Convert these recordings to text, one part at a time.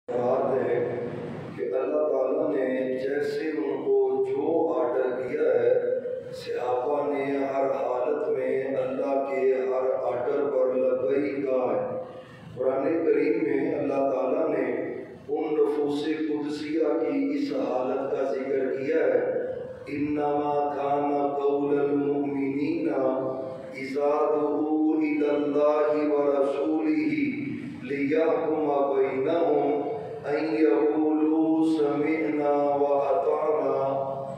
بات ہے کہ اللہ تعالیٰ نے جیسے ان کو جو آرڈر کیا ہے، صحابہ نے ہر حالت میں اللہ کے ہر آرڈر پر لبیک کہا ہے۔ قرآن کریم میں اللہ تعالیٰ نے ان نفوس قدسیہ کی اس حالت کا ذکر کیا ہے، انما کان قول المؤمنین اذا دعوا الی اللہ ورسولہ لیحکم بینہم ان یقولوا سمعنا واطعنا۔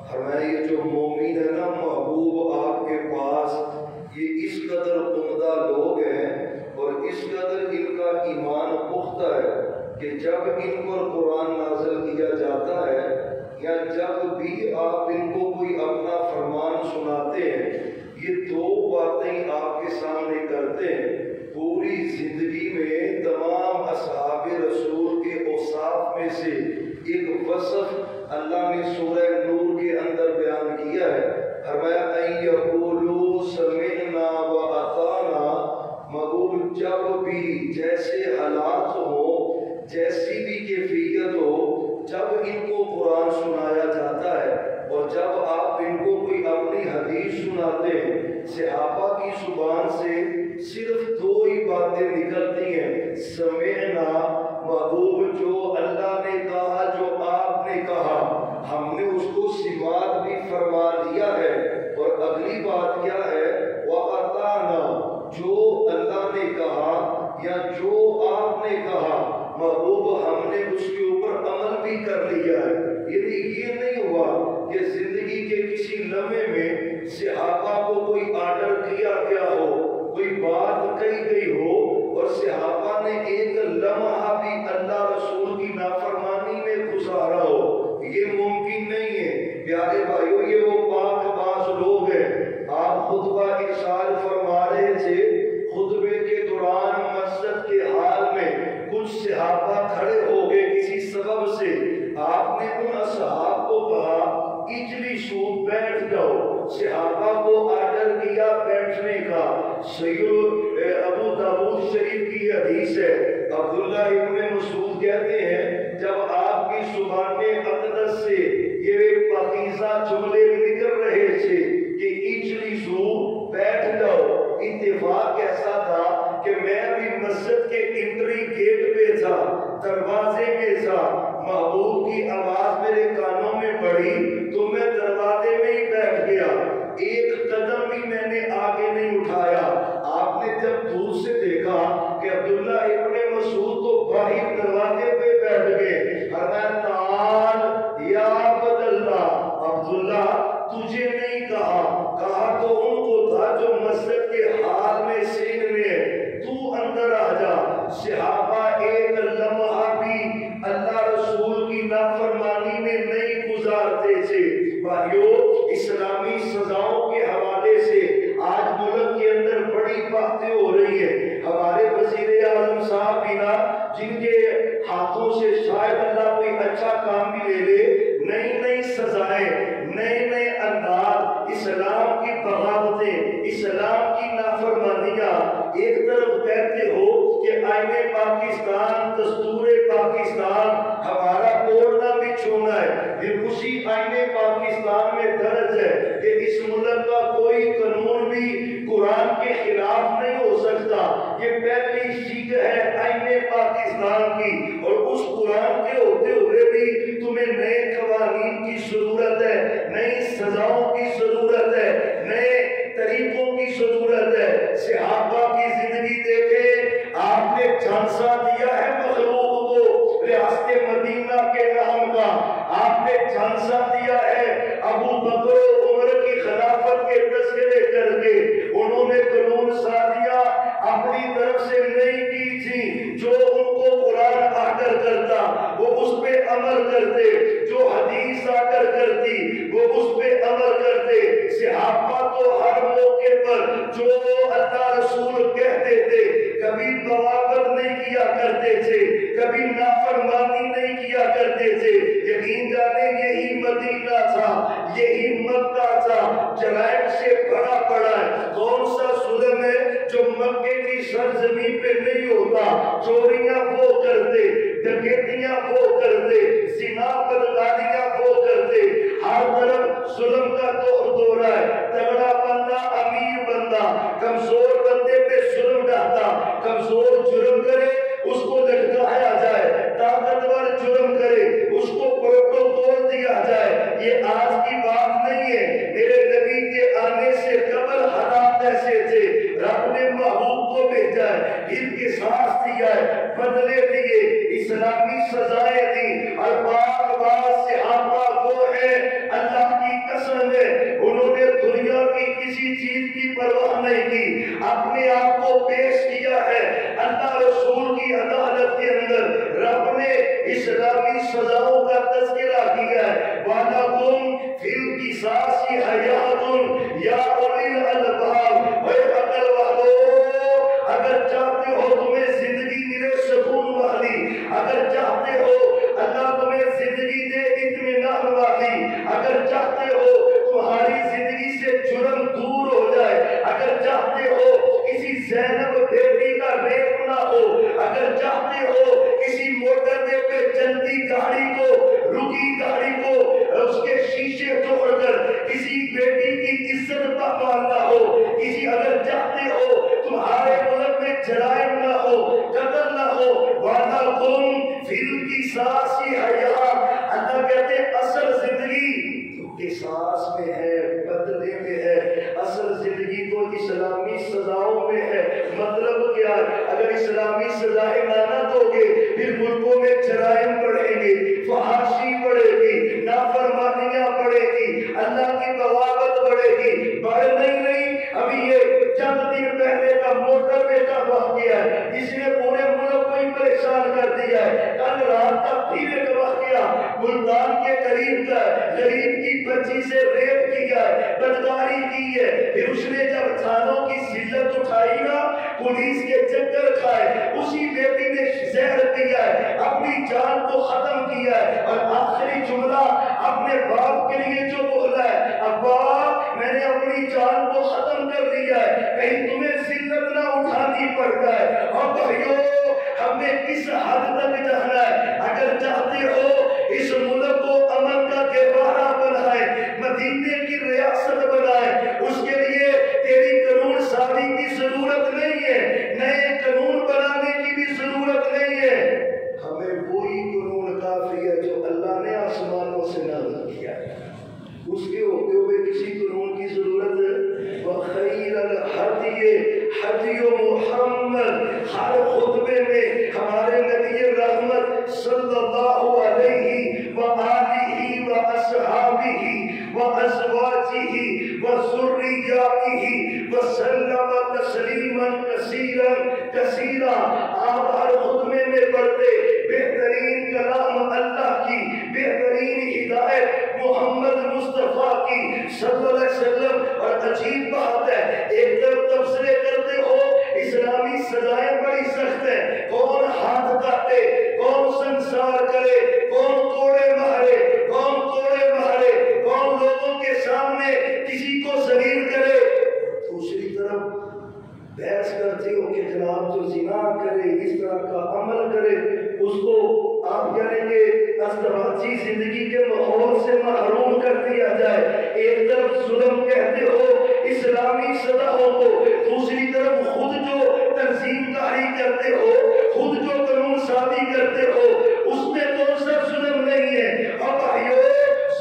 فرمایا یہ جو مومن ہے نا محبوب آپ کے پاس، یہ اس قدر عمدہ لوگ ہیں اور اس قدر ان کا ایمان پختہ ہے کہ جب ان پر قرآن نازل کیا جاتا ہے یا جب بھی آپ ان کو کوئی اپنا فرمان سناتے ہیں، یہ دو باتیں آپ کے سامنے کرتے ہیں۔ پوری زندگی میں تمام اصحاب رسول کے اوصاف میں سے ایک وصف اللہ نے سورہ نور کے اندر بیان کیا ہے، فرمایا ان یقولوا سمعنا واطعنا۔ مقبول جب بھی جیسے حالات ہو، جیسی بھی کیفیت ہو، جب ان کو قرآن سنایا جاتا ہے اور جب آپ ان کو کوئی اپنی حدیث سناتے ہیں، صحابہ کی زبان سے صرف دو ہی باتیں نکلتی ہیں، سمعنا محبوب، جو اللہ نے کہا، جو آپ نے کہا ہم نے اس کو سماعت بھی فرما لیا ہے، اور اگلی بات کیا ہے، وَأَطَعْنَا، جو اللہ نے کہا یا جو آپ نے کہا محبوب ہم نے اس کے اوپر عمل بھی کر لیا ہے۔ یعنی یہ نہیں ہوا کہ زندگی کے کسی لمحے میں صحابہ کو کوئی آرڈر کیا گیا ہو، کوئی بات کہی گئی ہو اور صحابہ نے ایک لمحہ بھی اللہ رسول کی نافرمانی میں گزارا ہو، یہ ممکن نہیں ہے۔ پیارے بھائیو، یہ وہ پاک باز لوگ ہیں۔ آپ خطبہ ارشاد فرما رہے تھے، خطبے کے دوران مسجد کے حال میں کچھ صحابہ کھڑے ہو گئے کسی سبب سے، آپ نے ان اصحاب کو کہا اجلسوا، بیٹھ جاؤ۔ صحابہ کو آرڈر کیا بیٹھنے کا۔ سید ابو داؤد شریف کی حدیث ہے، عبداللہ ابن مسعود کہتے ہیں جب آپ کی زبان اقدس سے یہ پاکیزہ جملے نکل رہے تھے کہ اجلسوا، بیٹھ جاؤ، اتفاق ایسا تھا کہ میں بھی مسجد کے انٹری گیٹ پہ تھا، دروازے میں تھا، محبوب کی آواز میرے کانوں میں پڑی تو میں دروازے میں ہی بیٹھ گیا، ایک قدم بھی میں نے آگے نہیں اٹھایا۔ آپ نے جب دور سے دیکھا کہ عبداللہ ابن مسعود تو باہر دروازے پہ بیٹھ گئے، فرمایا تعال یا عبداللہ، عبداللہ تجھے نہیں کہا، کہا تو ان کو تھا جو مسجد کے حال میں سین میں ہے، تو اندر آ جا۔ صحابہ ایک لمحہ بھی اللہ رسول کی نافرمانی میں نہیں گزارتے تھے۔ بھائیو، اسلامی سزاؤں کے حوالے سے آج ملک کے اندر بڑی باتیں ہو رہی ہیں۔ ہمارے وزیر اعظم صاحب بھی نا، جن کے ہاتھوں سے شاید اللہ کوئی اچھا کام بھی لے لے، نئی نئی سزائیں، نئے نئے انداز، اسلام کی بغاوتیں، اسلام کی نافرمانیاں۔ ایک طرف کہتے ہو کہ آئین پاکستان، دستور پاکستان، ہمارا اوڑھنا بھی چھونا ہے، پھر اسی آئین پاکستان میں درج ہے کہ اس ملک کا کوئی قانون بھی قرآن کے خلاف نہیں ہو سکتا۔ یہ پہلی سیکھ ہے آئین پاکستان کی، اور اس قرآن کے ہوتے ہوئے بھی تمہیں نئے قوانین کی ضرورت ہے، نئی سزاؤں کی ضرورت ہے، نئے طریقوں کی ضرورت ہے۔ صحابہ کی زندگی دیکھیں، آپ نے جھانسا دیا ہے مخلوق کو ریاست مدینہ کے نام کا، آپ نے جھانسا دیا ہے ابو بکر و عمر کی خلافت کے تذکرے کر کے، انہوں نے قانون سازیاں اپنی طرف سے نہیں کی تھی، جو ان کو قرآن آرڈر کرتا وہ اس پہ عمل کرتے، جو حدیث آرڈر کرتی وہ اس پہ عمل کرتے۔ صحابہ تو ہر موقع پر جو اللہ رسول کہتے تھے کبھی بغاوت نہیں کیا کرتے تھے، کبھی نافرمانی نہیں کیا کرتے تھے۔ یقین جانے یہی مدینہ تھا، یہی مکہ تھا، جرائم سے بھرا پڑا ہے۔ کون سا ظلم ہے جو مکے کی سرزمین پہ نہیں ہوتا؟ چوریاں وہ کرتے، ڈکیتیاں وہ کرتے، زنا بدکاریاں وہ کرتے، ہر طرف ظلم کا دور ہے۔ تگڑا بندہ امیر بندہ کمزور بندے پہ ظلم ڈالتا، کمزور جرم کرے اس کو لٹکایا جائے، طاقتور جرم کرے اس کو پروٹوکول دیا جائے۔ یہ آج کی بات نہیں ہے، میرے نبی کے آنے سے قبل حالات ایسے تھے۔ رب نے محبوب کو بھیجا ہے، ان کے ساتھ دیا ہے، بدلے دیے، اسلامی سزائیں دی، اور باز صحابہ وہ ہے اللہ کی قسم ہے انہوں نے دنیا کی کسی چیز کی پرواہ نہیں کی، اپنے آپ کو پیش کیا ہے اللہ رسول کی عدالت کے اندر۔ رب نے اسلامی سزاؤں کا تذکرہ کیا ہے، وَلَكُمْ فِي الْقِصَاصِ حَیَاتٌ یا اُولی الْأَلْبَابِ، اے عقل والو اگر چاہتے ہو تمہیں زندگی ملے سکون والی، اگر چاہتے ہو اللہ تمہیں زندگی دے اطمینان والی، اگر چاہتے ہو تمہاری زندگی سے جرم دور ہو جائے، اگر چاہتے ہو کسی زینب بیٹی کا ریپ نہ ہو، اگر چاہتے ہو کسی موٹر وے پہ چلتی گاڑی کو، رکی گاڑی کو اس کے شیشے توڑ کر کسی بیٹی کی عزت پامال نہ ہو، کسی اگر چاہتے ہو تمہارے ملک میں جرائم نہ ہو، قتل نہ ہو، وَلَكُمْ فِي الْقِصَاصِ حَیَاتٌ، اللہ کہتے ہیں اصل زندگی قصاص میں ہے، بدلے میں ہے، اصل زندگی تو اسلامی سزاؤں میں ہے۔ مطلب کیا ہے؟ اگر اسلامی سزائیں نہ دو گے پھر ملکوں میں جرائم بڑھیں گے، فحاشی بڑھے گی، نافرمانیاں بڑھے گی، اللہ کی بغاوت بڑھے گی۔ بڑھ نہیں ابھی یہ چند دن پہلے کا موٹر وے کا واقعہ ہے جس نے پورے ملک کو ہی پریشان کر دیا ہے۔ کل رات کا پھر ایک واقعہ ملتان کے قریب کا، غریب کی بچی سے ریپ کیا ہے، بدکاری کی ہے، پھر اس نے جب تھانوں کی ذلت اٹھائی نا، پولیس کے چکر کھائے، اسی بیٹی نے زہر پیا ہے، اپنی جان کو ختم کیا ہے، اور آخری جملہ اپنے باپ کے لیے جو بولا ہے، ابا میں نے اپنی جان کو ختم کر دیا ہے، کہیں تمہیں ذلت نہ اٹھانی پڑ جائے۔ اور بھائیو ہم نے کس حد تک جانا ہے؟ اگر چاہتے ہو اس ملک کو امن کا گہوارہ بنائے، مدینے کی ریاست بنائے، اس کے لیے تیری قانون سازی کی ضرورت نہیں ہے، نئے قانون بنانے کی بھی ضرورت نہیں ہے، ہمیں وہی قانون کافی ہے جو اللہ نے آسمانوں سے نازل کیا ہے، اس کے ہوتے ہوئے کسی قانون کی ضرورت ہے۔ وَخَيْرَ الْحَدْيِ حَدْيُ مُحَمَّدٍ، ہر خطبے میں ہمارے نبی رحمت صلی اللہ علیہ وآلہ وأصحابہ وأزواجہ وذریاتہ وسلم تسلیما کثیرا کثیرا، آپ ہر خطبے میں پڑھتے بہترین کلام اللہ کی، بہترین ہدایت محمد مصطفیٰ کی صلی اللہ علیہ وسلم۔ اور عجیب بات ہے، ایک طرف تبصرے کرتے ہو اسلامی سزائیں بڑی سخت ہیں، کون ہاتھ کاٹے، کون سنسار کرے، کون کوڑے مارے، کون کوڑے مارے، کون لوگوں کے سامنے کسی کو ذلیل کرے، دوسری طرف بحث کرتے ہو کہ جناب جو زنا کرے، اس طرح کا عمل کرے، اس کو آپ کہیں گے ازدواجی زندگی کے ماحول سے محروم کر دیا جائے۔ ایک طرف ظلم کہتے ہو اسلامی سزاؤں کو، دوسری طرف خود جو تنظیم کاری کرتے ہو، خود جو قانون سازی کرتے ہو، اس میں کون سا ظلم نہیں ہے؟ اور بھائیو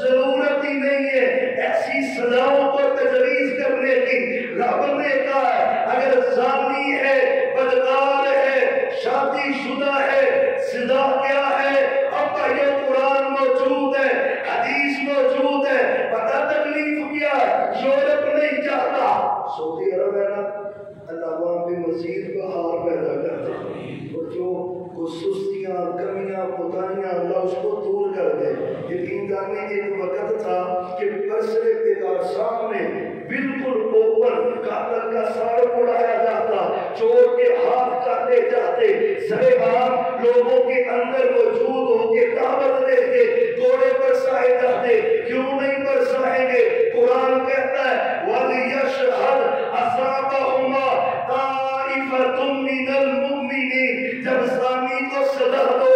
ضرورت ہی نہیں ہے ایسی سزاؤں کو تجویز کرنے کی۔ رب نے کہا ہے اگر زانی ہے، بدکار ہے، شادی شدہ ہے، سزا کیا ہے؟ اب بھائیو قرآن موجود ہے، حدیث موجود ہے، پتہ تکلیف کیا ہے؟ یورپ نہیں چاہتا، سعودی عرب ہے نا، اللہ وہاں پہ مزید بہار پیدا کرتا ہے، اور جو سستیاں، کمیاں، کوتاہیاں اللہ اس کو دور کر دے۔ یقین جانے ایک وقت تھا کہ برسرے پیدار سامنے بالکل اوپر قاتل کا سر اڑایا جاتا، چور کے ہاتھ کاٹے جاتے، سرے عام لوگوں کے اندر موجود ہو کے دعوت دیتے، گھوڑے برسائے جاتے، کیوں نہیں برسائیں گے؟ قرآن کہتا ہے وَلِيَشْهَدْ عَذَابَهُمَا طَائِفَةٌ مِّنَ الْمُؤْمِنِينَ، جب زانی کو سزا دو،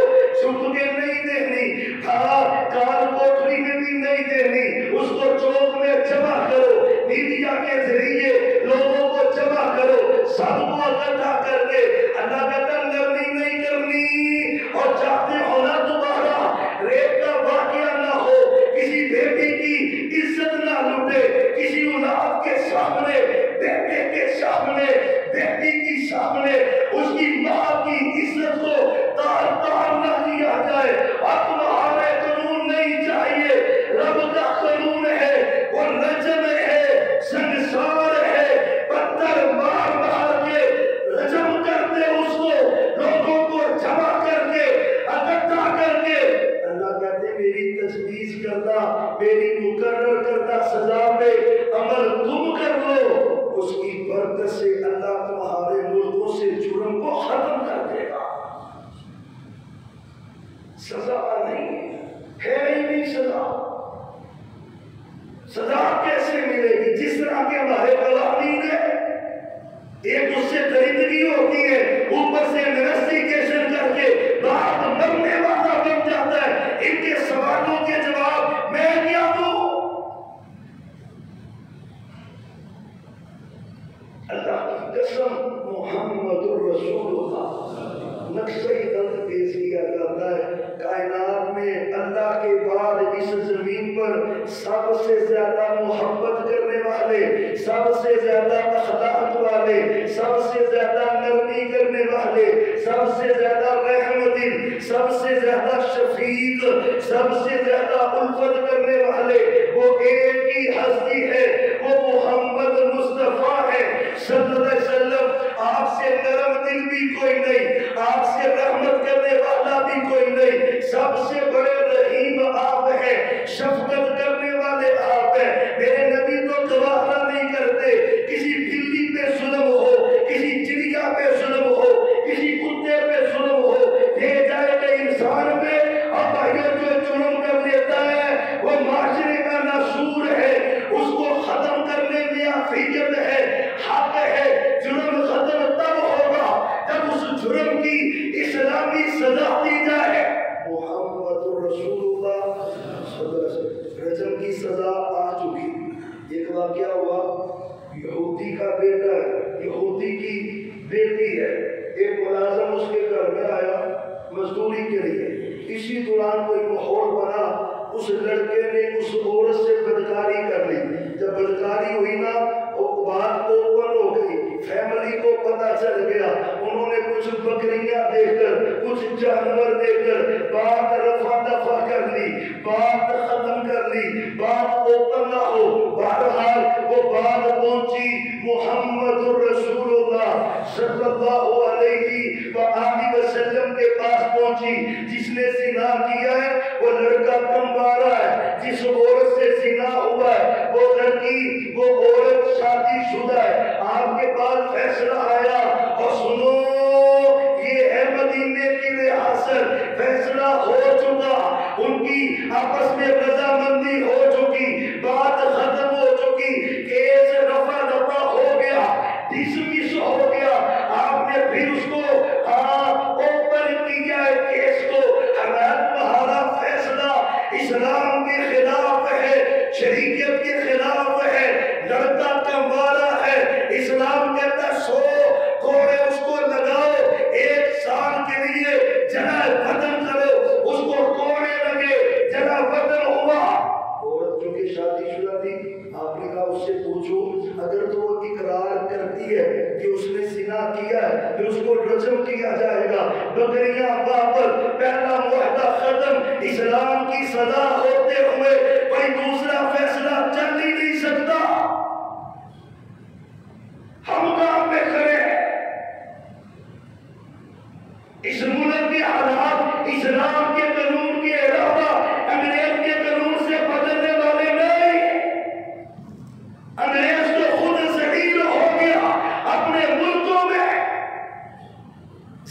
کے ذریعے لوگوں کو جمع کرو، سب کو اکٹھا کر کے اللہ کہتا نرمی نہیں کرنی، اور چاہتے ہو نا دوبارہ ریپ کا واقعہ نہ ہو، کسی بیٹی کی عزت نہ لوٹے، کسی اولاد کے سامنے، بیٹے کے سامنے، بیٹی کی سامنے اس کی ماں کی عزت کو تار تار نہ لیا جائے۔ اور تمہارے قانون نہیں چاہیے، رب کا قانون ہے، وہ رجم ہے، سنسار ہے، پتھر مار مار کے رجم کرتے اس کو، لوگوں کو جمع کر کے اکٹھا کر کے اللہ کہتے میری تجویز کردہ، میری مقرر کردہ سزا پہ عمل تم کر لو، اس کی برکت سے اللہ تمہارے ملکوں سے جرم کو ختم کر دے گا۔ سزا نہیں ہے ہی نہیں سزا، سزا کیسے ملے گی؟ جس طرح کے ہمارے قوانین ہیں، ایک اس سے درندگی ہوتی ہے، اوپر سے انویسٹیگیشن کر کے بعد مرنے والا بن جاتا ہے، ان کے سوالوں کے جواب میں کیا دوں؟ اللہ کی قسم محمد الرسول اللہ نقشہ درد پیش کیا جاتا ہے، کائنات میں اللہ کے بعد اس زمین پر سب سے زیادہ محبت کرنے والے، سب سے زیادہ اخلاق والے، سب سے زیادہ نرمی کرنے والے، سب سے زیادہ رحم دل، سب سے زیادہ شفیق، سب سے زیادہ الفت کرنے والے وہ ایک ہی ہستی ہے، وہ محمد مصطفیٰ ہے صلی اللہ علیہ وسلم۔ آپ سے نرم دل بھی کوئی نہیں، آپ سے رحمت کرنے والا بھی کوئی نہیں، سب سے بڑے رحیم آپ ہیں، شفقت کرنے والے آپ ہیں۔ میرے نبی تو گوارا نہیں کرتے کسی بلی پہ ظلم ہو، کسی چڑیا پہ ظلم ہو، کسی کتے پہ ظلم ہو، لے جائے کہ انسان پہ، اور بھائیوں جو جرم کر لیتا ہے وہ معاشرے کا ناسور ہے، اس کو ختم کرنے میں عافیت ہے، حق ہے۔ جرم ختم تب ہوگا جب اس جرم کی اسلامی سزا دی جائے۔ محمد رسول اللہ صلی اللہ علیہ وسلم، رجم کی سزا آ چکی۔ ایک واقعہ ہوا، یہودی کا بیٹا ہے، یہودی کی بیٹی ہے، ایک ملازم اس کے گھر میں آیا مزدوری کے لیے، اسی دوران کوئی ماحول بنا، اس لڑکے نے اس عورت سے بدکاری کر لی، جب بدکاری ہوئی نا بات اوپن ہو گئی، فیملی کو پتہ چل گیا، انہوں نے کچھ بکریاں دے کر، کچھ جانور دے کر بات رفع دفع کر لی، بات ختم کر لی، بات اوپن نہ ہو۔ بہرحال وہ بات پہنچی محمد الرسول اللہ صلی اللہ علیہ وآلہ وسلم کے پاس پہنچی۔ جس نے زنا کیا ہے وہ لڑکا کمبارہ ہے، جس عورت سے زنا ہوا ہے وہ لڑکی، وہ عورت شادی شدہ ہے۔ آپ کے پاس فیصلہ آیا، اور سنو یہ ہے مدینے کی ریاست، فیصلہ ہو چکا، ان کی آپس میں رضامندی ہو چکی، بات ختم ہو چکی، کیس رفع دفع ہو گیا، ڈسمس ہو گیا۔ آپ نے پھر اس کو اوپن کیا ہے کیس کو، حضرت تمہارا فیصلہ اسلام کے خلاف ہے، شریعت کے خلاف ہے، لڑکا کمبارہ ہے، اسلام کہتا ہے 100 کوڑے اس کو لگاؤ، 1 سال کے لیے جنا وطن کرو، اس کو کوڑے لگے، جنا وطن ہوا۔ عورت جو کہ شادی شدہ تھی، آپ نے کہا اس سے پوچھو، اگر تو وہ اقرار کرتی ہے کہ اس نے زنا کیا ہے پھر اس کو رجم کیا جائے گا، بکریاں واپس، پہلا معاہدہ ختم، اسلام کی سزا ہوتے ہوئے کوئی دوسرا فیصلہ چل ہی نہیں سکتا۔ ہم کام میں کھڑے ہیں، اس ملک کے حالات اسلام کے قانون کے علاوہ انگریز کے قانون سے بدلنے والے نہیں۔ انگریز تو خود ذلیل ہو گیا اپنے ملکوں میں،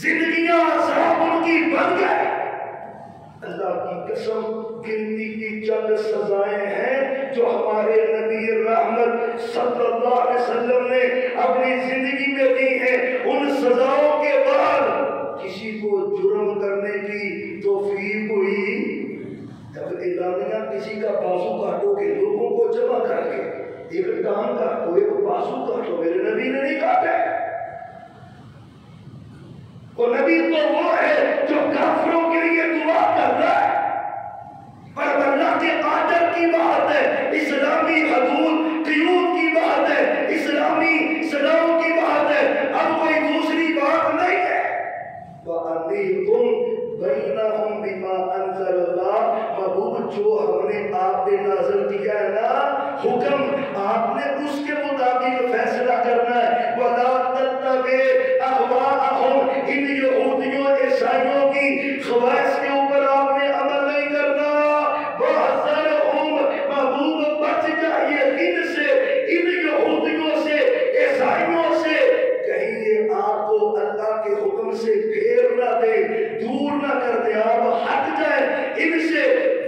زندگیاں عذاب ان کی بن گئے۔ اللہ کی قسم گنتی کی چند سزائیں ہیں جو ہمارے نبی رحمت صلی اللہ علیہ وسلم نے اپنی زندگی میں دی ہیں۔ ان سزاؤں کے بعد کسی کو جرم کرنے کی توفیق ہوئی، جب اعلانیہ کسی کا بازو کاٹو گے لوگوں کو جمع کر کے ایک ٹانگ کاٹ دو، ایک بازو کاٹ دو، میرے نبی نے نہیں کاٹے۔ وہ نبی تو وہ ہے جو کافروں کے لیے دعا کر رہا ہے، پر اللہ کے آرڈر کی بات ہے، اسلامی حدود قیود کی بات ہے، اسلامی سزاؤں کی بات ہے، اب کوئی دوسری بات نہیں ہے۔ وَأَنذِرْهُمْ بَيْنَهُمْ بِمَا أَنزَلَ اللَّهُ، محبوب جو ہم نے آپ پہ نازل کیا ہے نا حکم، آپ نے اس کے مطابق فیصلہ کرنا ہے۔ وَلَا تَتَّبِعْ أَهْوَاءَهُمْ، ان یہودیوں عیسائیوں کی خواہش کے اوپر آپ نے عمل نہیں کرنا۔ وَأَحْذَرْهُمْ، محبوب بچ جائیے ان سے، ان یہودیوں سے، عیسائیوں سے، کہیں یہ آپ کو اللہ کے حکم سے پھیر نہ دے، دور نہ کر دے، آپ ہٹ جائیں ان سے،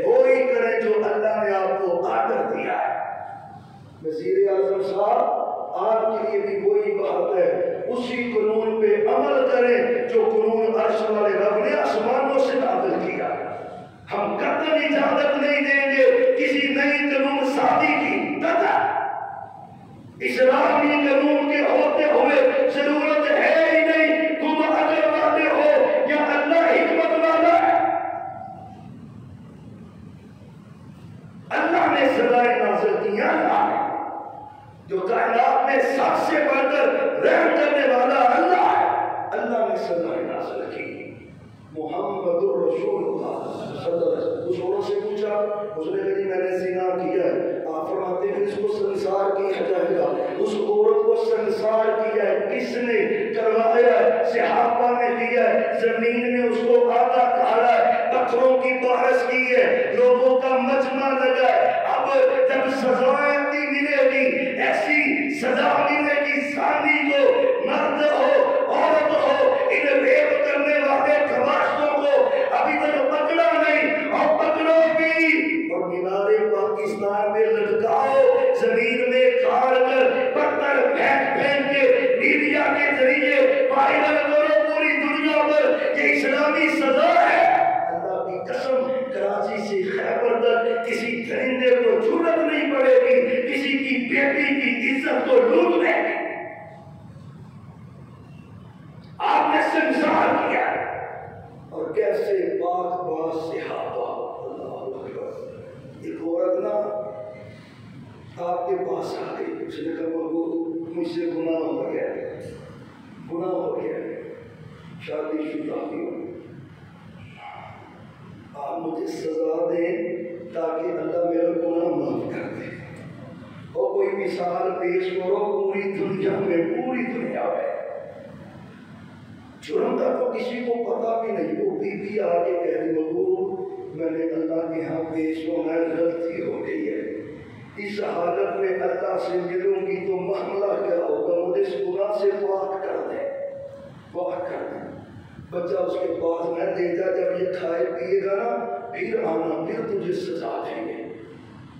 وہی کریں جو اللہ نے آپ کو آرڈر دیا ہے۔ وزیر اعظم صاحب آپ کے لیے بھی وہی بات ہے، اسی قانون پہ عمل کریں جو قانون عرش والے رب نے آسمانوں سے نازل کیا۔ ہم قطعاً اجازت نہیں دیں گے کسی نئی قانون سازی کی، قطعاً اسلامی قانون کے ہوتے ہوئے ضرورت ہے ہی نہیں، تم عقل والے ہو یا اللہ حکمت والا ہے۔ اللہ نے سزائیں نازل کی، اللہ ہے جو کائنات میں سب سے بڑھ کر رحم کرنے والا اللہ ہے، اللہ نے سزائیں نازل کی۔ محمد الرسول اللہ صلی اللہ علیہ وسلم، اس عورت سے پوچھا، اس نے کہا میں نے زنا کیا ہے، آپ فرماتے ہیں اس کو سنسار کیا جائے گا۔ اس عورت کو سنسار کیا ہے، کس نے کروایا ہے؟ صحابہ نے کیا ہے، زمین میں اس کو آدھا کھاڑا ہے، پتھروں کی بارش کی ہے، لوگوں کا مجمع لگا ہے۔ اب جب سزائیں ملے گی، ایسی سزا ملے گی زانی کو، مرد ہو عورت ہو، ان ریپ کرنے والے گواہوں کو ابھی تک پکڑا نہیں، اور پکڑو بھی اور مینار پاکستان میں لٹکاؤ، زمین میں کھاڑ کر پتھر پھینک پھینک کے میڈیا کے ذریعے وائرل کرو پوری دنیا پر، یہ اسلامی سزا ہے۔ اللہ کی قسم، کراچی سے خیبر تک کسی درندے کو جرأت نہیں پڑے گی کسی کی بیٹی کی عزت کو لوٹنے کی۔ آپ نے سنسار کیا اور کیسے پاک باز صحابہ، اللہ اکبر۔ ایک عورت نا آپ کے پاس آ گئی، اس نے کہا مجھ سے گناہ ہو گیا، گناہ ہو گیا، شادی شدہ بھی ہو، آپ مجھے سزا دیں تاکہ اللہ میرا گناہ معاف کر دے۔ اور کوئی مثال پیش کرو پوری دنیا میں، پوری دنیا میں جرم کا تو کسی کو پتا بھی نہیں، وہ بی آگے کہہ رہی حضور میں نے اللہ کے ہاں پیش ہونا ہے، غلطی ہو گئی ہے، اس حالت میں اللہ سے ملوں گی تو معاملہ کیا ہوگا، مجھے اس گناہ سے پاک کر دیں، پاک کر دیں۔ بچہ اس کے پاس میں دیتا، جب یہ کھائے پیے گا نا پھر آنا، پھر تجھے سزا دیں گے۔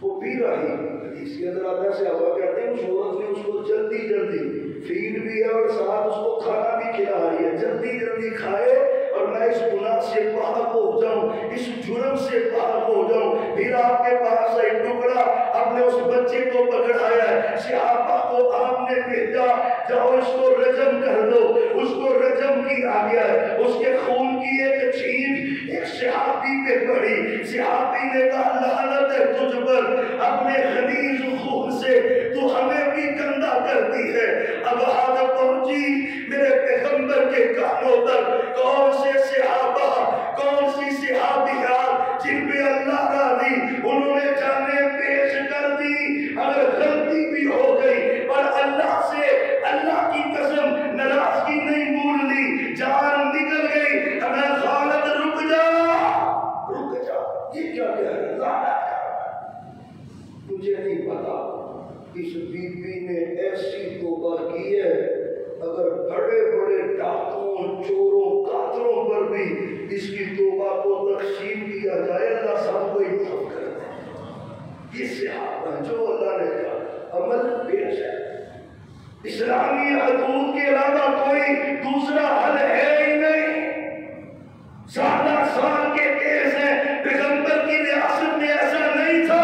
وہ پی رہی، اس کے اندر آتا سے ہوا کہتے ہیں اس عورت نے اس کو جلدی جلدی فیڈ بھی ہے اور ساتھ اس کو کھانا بھی کھلا رہی ہے، جلدی جلدی کھائے اور میں اس گناہ سے پاک ہو جاؤں، اس جرم سے پاک ہو جاؤں۔ پھر آپ کے پاس ایک ٹکڑا، آپ نے اس بچے کو پکڑایا ہے، صحابہ کو آپ نے بھیجا جاؤ اس کو رجم کر دو، اس کو رجم کیا گیا ہے، اس کے خون کی ایک چھینٹ ایک صحابی پہ پڑی، صحابی نے کہا لعنت ہے تجھ پر، اپنے غلیظ خون سے تو ہمیں بھی گندا کرتی ہے۔ اب حالت پہنچی میرے پیغمبر کے کانوں تک، کون سے صحابہ، کون سی صحابیات جن پہ اللہ راضی، انہوں نے جانیں پیش کر دی، اگر غلطی بھی ہو گئی پر اللہ سے، اللہ کی قسم ناراضگی نہیں بھول لی، جان نکل گئی، ہمیں خالد رک جا، رک جا، یہ کیا کہہ رہے ہیں؟ مجھے نہیں پتا اس بی بی نے ایسی توبہ کی ہے، اگر بڑے بڑے ڈاکوؤں، چوروں، قاتلوں پر بھی اس کی توبہ کو تقسیم کیا جائے، اللہ سب کو معاف کر دے۔ یہ صحابہ جو اللہ نے کہا عمل پیش ہے، اسلامی حدود کے علاوہ کوئی دوسرا حل ہے ہی نہیں۔ سالہ سال کے کیس ہیں، پیغمبر کی ریاست میں ایسا نہیں تھا۔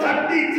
34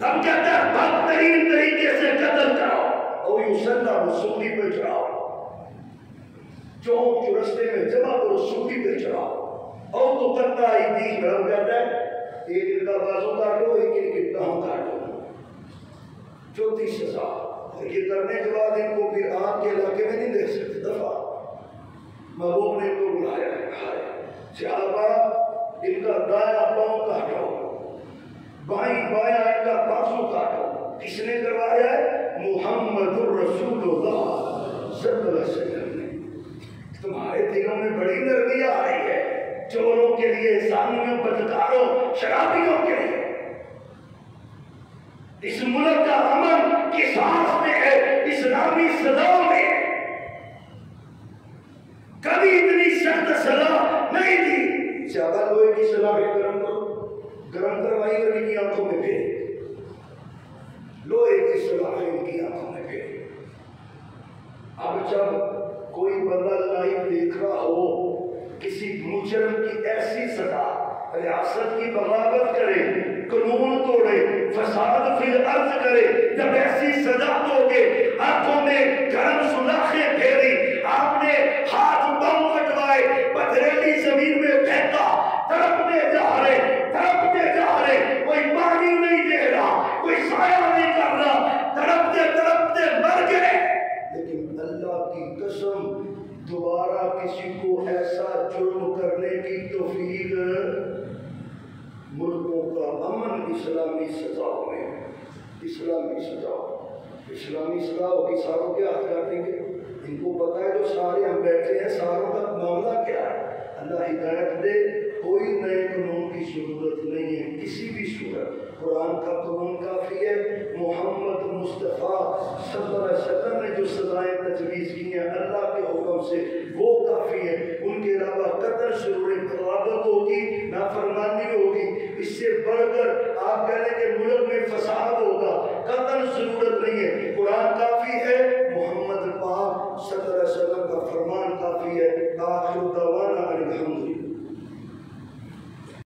رب کہتا ہے بدترین طریقے سے قتل کراؤ اور یوسلہ وہ سولی پہ چڑھاؤ، چوک چرستے میں جمع کرو، سولی پہ چڑھاؤ، اور تو کرتا ہی دین رب کہتا ہے ایک ان کا بازو کاٹو، ایک ان کی ٹانگ کاٹو، چوتھی سزا۔ اور یہ کرنے کے بعد ان کو پھر آپ کے علاقے میں نہیں دیکھ سکتے، دفعہ محبوب نے ان کو بلایا ہے، صحابہ ان کا دایاں پاؤں کاٹو، بائیں بایاں ان کا بازو کاٹو۔ کس نے کروایا ہے؟ محمد الرسول اللہ صلی اللہ علیہ وسلم نے۔ تمہارے دلوں میں بڑی نرمی آ رہی ہے، چوروں کے لیے، سانیوں، بدکاروں، شرابیوں کے لیے۔ اس ملک کا امن کس آس میں ہے؟ اسلامی سزاؤں میں۔ کبھی اتنی سخت سزا نہیں دی۔ زیادہ لوہے کی سلاخیں گرم کرو، گرم کروائی اور ان کی آنکھوں میں پھیری، لوہے کی سلاخیں ان کی آنکھوں میں پھیری۔ اب جب کوئی بندہ لائیو دیکھ رہا ہو کسی مجرم کی ایسی سزا، ریاست کی بغاوت کرے، قانون توڑے، فساد فی الارض کرے، جب ایسی سزا دو گے، آنکھوں میں گرم سلاخیں پھیری، آپ نے ہاتھ پاؤں کٹوائے، پتھریلی زمین میں پھینکا، تڑپتے جا رہے، کوئی پانی نہیں دے رہا، کوئی سایہ نہیں کر رہا، تڑپتے مر گئے۔ لیکن اللہ کی قسم دوبارہ کسی کو ایسا جرم کرنے کی توفیق، ملکوں کا امن اسلامی سزاؤں میں، اسلامی سزاؤں کی ساروں کے ہاتھ کاٹیں گے۔ ان کو پتا ہے جو سارے ہم بیٹھے ہیں، ساروں کا معاملہ کیا ہے۔ اللہ ہدایت دے، کوئی نئے قانون کی ضرورت نہیں ہے کسی بھی صورت۔ قرآن کا قانون کافی ہے، محمد مصطفیٰ صلی اللہ علیہ وسلم نے جو سزائیں تجویز کی ہیں اللہ کے حکم سے وہ کافی ہے۔ ان کے علاوہ قتل ضرور بغاوت ہوگی، نافرمانی ہوگی، اس سے بڑھ کر